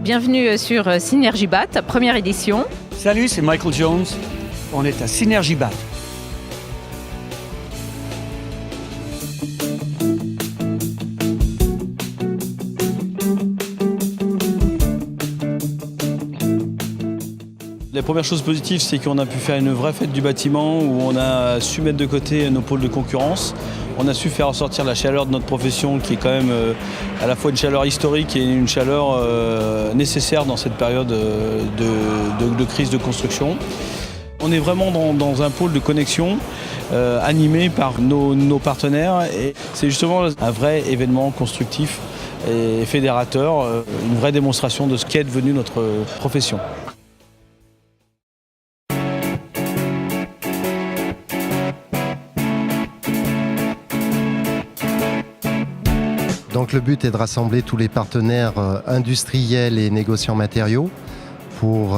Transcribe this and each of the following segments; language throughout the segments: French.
Bienvenue sur Synergie BAT, première édition. Salut, c'est Michael Jones. On est à Synergie BAT. La première chose positive, c'est qu'on a pu faire une vraie fête du bâtiment où on a su mettre de côté nos pôles de concurrence. On a su faire ressortir la chaleur de notre profession qui est quand même à la fois une chaleur historique et une chaleur nécessaire dans cette période de crise de construction. On est vraiment dans un pôle de connexion animé par nos partenaires et c'est justement un vrai événement constructif et fédérateur, une vraie démonstration de ce qu'est devenue notre profession. Donc le but est de rassembler tous les partenaires industriels et négociants matériaux pour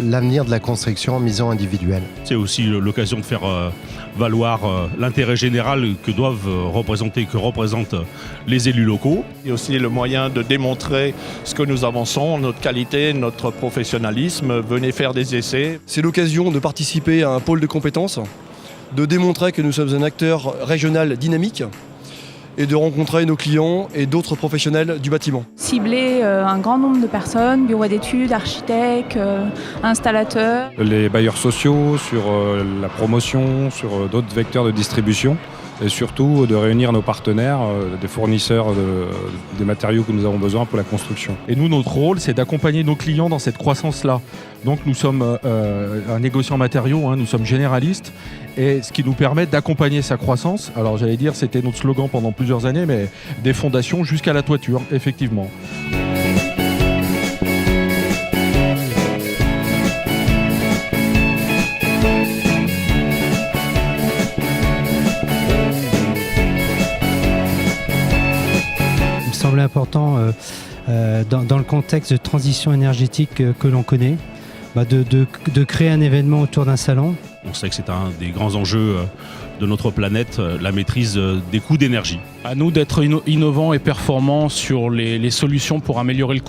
l'avenir de la construction en maison individuelle. C'est aussi l'occasion de faire valoir l'intérêt général que représentent les élus locaux. Et aussi le moyen de démontrer ce que nous avançons, notre qualité, notre professionnalisme. Venez faire des essais. C'est l'occasion de participer à un pôle de compétences, de démontrer que nous sommes un acteur régional dynamique et de rencontrer nos clients et d'autres professionnels du bâtiment. Cibler un grand nombre de personnes, bureaux d'études, architectes, installateurs. Les bailleurs sociaux, sur la promotion, sur d'autres vecteurs de distribution et surtout de réunir nos partenaires, des fournisseurs des matériaux que nous avons besoin pour la construction. Et nous, notre rôle, c'est d'accompagner nos clients dans cette croissance-là. Donc nous sommes un négociant matériaux, nous sommes généralistes, et ce qui nous permet d'accompagner sa croissance. Alors j'allais dire, c'était notre slogan pendant plusieurs années, mais des fondations jusqu'à la toiture, effectivement. Il me semblait important, dans le contexte de transition énergétique que l'on connaît, de créer un événement autour d'un salon. On sait que c'est un des grands enjeux de notre planète, la maîtrise des coûts d'énergie. À nous d'être innovants et performants sur les solutions pour améliorer le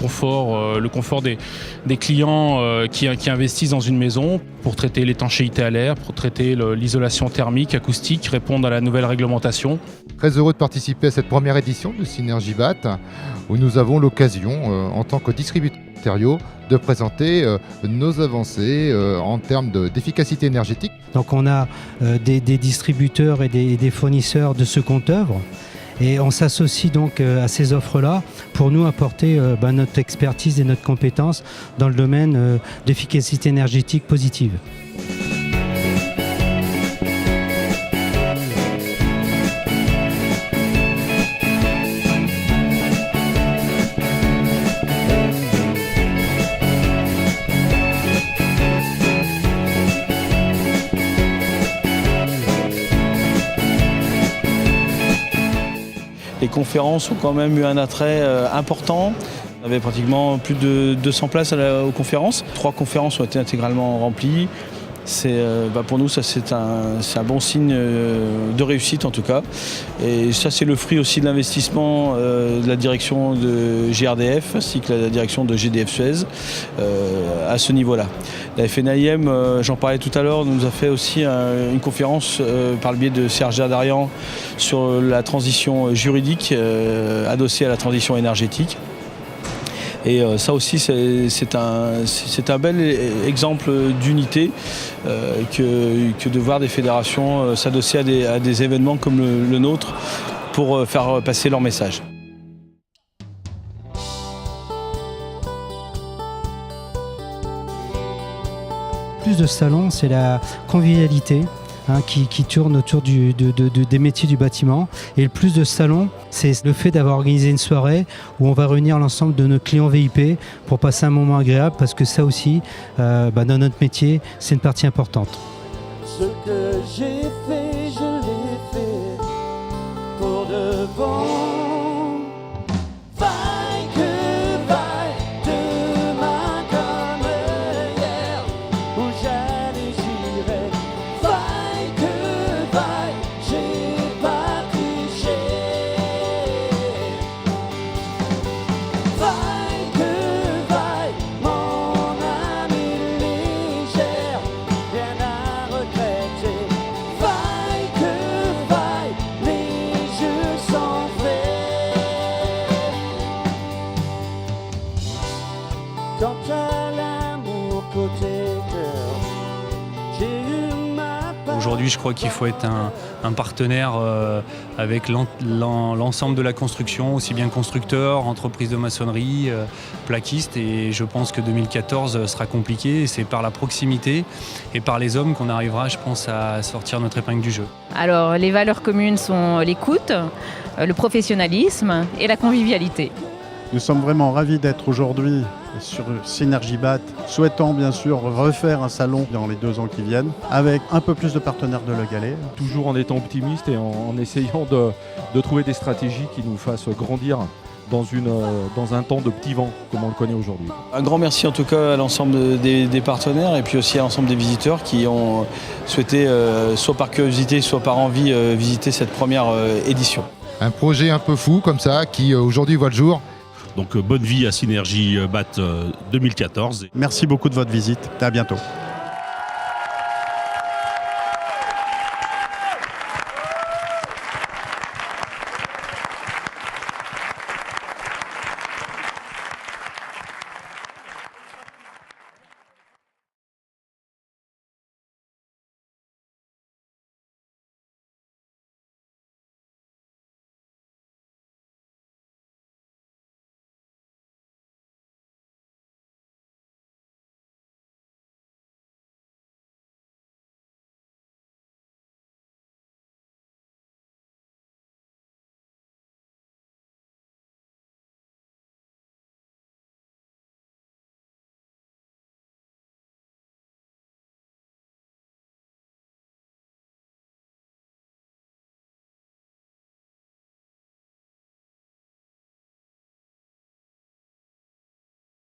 confort des clients qui investissent dans une maison, pour traiter l'étanchéité à l'air, pour traiter l'isolation thermique, acoustique, répondre à la nouvelle réglementation. Très heureux de participer à cette première édition de Synergie BAT, où nous avons l'occasion, en tant que distributeur matériaux, de présenter nos avancées en termes d'efficacité énergétique. Donc on a des distributeurs et des fournisseurs de second œuvre et on s'associe donc à ces offres-là pour nous apporter notre expertise et notre compétence dans le domaine d'efficacité énergétique positive. Les conférences ont quand même eu un attrait important. On avait pratiquement plus de 200 places aux conférences. 3 conférences ont été intégralement remplies. Pour nous, ça c'est un bon signe de réussite en tout cas. Et ça c'est le fruit aussi de l'investissement de la direction de GRDF ainsi que la direction de GDF Suez à ce niveau-là. La FNAIM, j'en parlais tout à l'heure, nous a fait aussi une conférence par le biais de Serge Dardarian sur la transition juridique adossée à la transition énergétique. Et ça aussi, c'est un bel exemple d'unité que de voir des fédérations s'adosser à des événements comme le nôtre pour faire passer leur message. Plus de salons, c'est la convivialité. Qui tourne autour des métiers du bâtiment. Et le plus de salons, c'est le fait d'avoir organisé une soirée où on va réunir l'ensemble de nos clients VIP pour passer un moment agréable, parce que ça aussi, dans notre métier, c'est une partie importante. Ce que j'ai fait, je l'ai fait. pour de bon. Vaille que vaille, demain comme hier, où j'allais j'irai. Vaille que vaille, j'ai pas triché. Vaille que vaille, mon ami légère, rien à regretter. Vaille que vaille, les jeux sont faits. Quant à l'amour côté cœur, j'ai eu ma part. Aujourd'hui, je crois qu'il faut être un partenaire avec l'ensemble de la construction, aussi bien constructeurs, entreprises de maçonnerie, plaquistes. Et je pense que 2014 sera compliqué. Et c'est par la proximité et par les hommes qu'on arrivera, je pense, à sortir notre épingle du jeu. Alors, les valeurs communes sont l'écoute, le professionnalisme et la convivialité. Nous sommes vraiment ravis d'être aujourd'hui sur Synergie BAT, souhaitant bien sûr refaire un salon dans les 2 ans qui viennent, avec un peu plus de partenaires de Le Gallet. Toujours en étant optimiste et en essayant de trouver des stratégies qui nous fassent grandir dans un temps de petit vent, comme on le connaît aujourd'hui. Un grand merci en tout cas à l'ensemble des partenaires et puis aussi à l'ensemble des visiteurs qui ont souhaité, soit par curiosité, soit par envie, visiter cette première édition. Un projet un peu fou comme ça, qui aujourd'hui voit le jour. Donc bonne vie à Synergie BAT 2014. Merci beaucoup de votre visite. À bientôt.